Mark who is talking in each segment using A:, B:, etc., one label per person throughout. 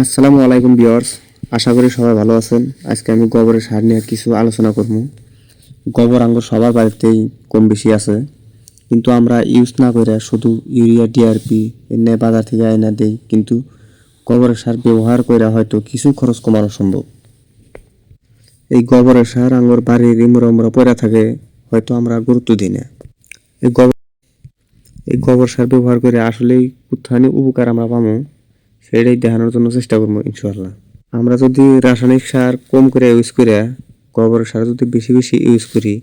A: আসসালামু আলাইকুম ভিউয়ার্স, আশা করি সবাই ভালো আছেন। আজকে আমি গোবরের সার নিয়ে কিছু আলোচনা করব। গোবর আঙ্গুর সবার বাড়িতেই কম বেশি আছে, কিন্তু আমরা ইউজ না করে শুধু ইউরিয়া ডিআরপি এনে বাজার থেকে আইনা দেই, কিন্তু গোবরের সার ব্যবহার করে হয়তো কিছু খরচ কমানো সম্ভব। এই গোবরের সার আঙ্গুর বাড়ির ইমরা পড়ে থাকে, হয়তো আমরা গুরুত্ব দিই না। এই গোবর এই গোবর সার ব্যবহার করে আসলেই কোথানি উপকার আমরা পাবো, সেটাই দেখানোর জন্য চেষ্টা করবো ইনশাআল্লাহ। আমরা যদি রাসায়নিক সার কম করে ইউজ করে গোবরের সার যদি বেশি বেশি ইউজ করি,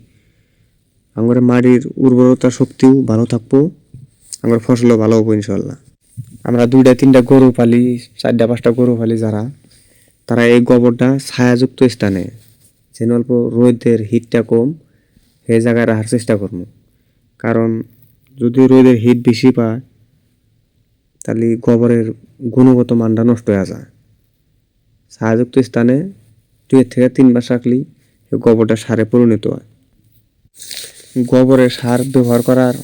A: আমার মাটির উর্বরতা শক্তিও ভালো থাকবো, আমার ফসলও ভালো হবো ইনশাআল্লাহ। আমরা 2-3টা গরু পালি, 4-5টা গরু পালি যারা, তারা এই গোবরটা ছায়াযুক্ত স্থানে, যেন অল্প রোদের হিটটা কম, সেই জায়গায় রাখার চেষ্টা করবো। কারণ যদি রোদের হিট বেশি পায়, তাহলে গোবরের গুণগত মানটা নষ্ট হয়ে যায়। ছায়াযুক্ত স্থানে 2 থেকে 3 মাস রাখলেই গোবরটা সারে পরিণত হয়। গোবরের সার ব্যবহার করার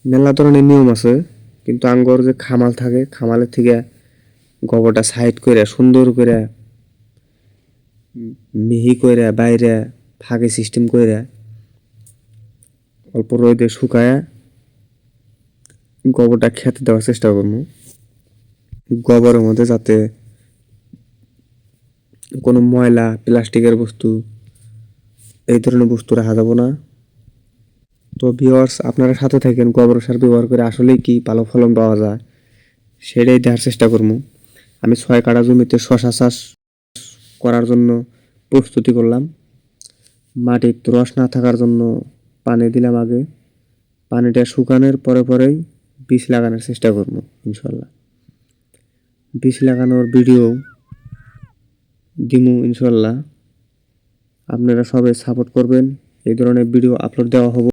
A: মেলা ধরনের নিয়ম আছে, কিন্তু আঙ্গর যে খামাল থাকে, খামালের থেকে গোবরটা সাইড করে সুন্দর করে মিহি করে বাইরে ফাঁকে সিস্টেম করে অল্প রোদে শুকায় গোবরটা খেতে দেওয়ার চেষ্টা করবো। গোবরের মধ্যে যাতে কোনো ময়লা প্লাস্টিকের বস্তু এই ধরনের বস্তু রাখা যাবো না। তো ভিউয়ার্স, আপনারা সাথে থাকেন, গোবর সার ব্যবহার করে আসলেই কি ভালো ফলন পাওয়া যায় সেটাই দেখার চেষ্টা করবো। আমি 6 কাঠা জমিতে শশা চাষ করার জন্য প্রস্তুতি করলাম। মাটির রস না থাকার জন্য পানি দিলাম আগে, পানিটা শুকানোর পরেই বীজ লাগানোর চেষ্টা করবো ইনশাল্লাহ। বীজ লাগানোর ভিডিও দিমু ইনশাল্লাহ। আপনারা সবাই সাপোর্ট করবেন, এই ধরনের ভিডিও আপলোড দেওয়া হবে।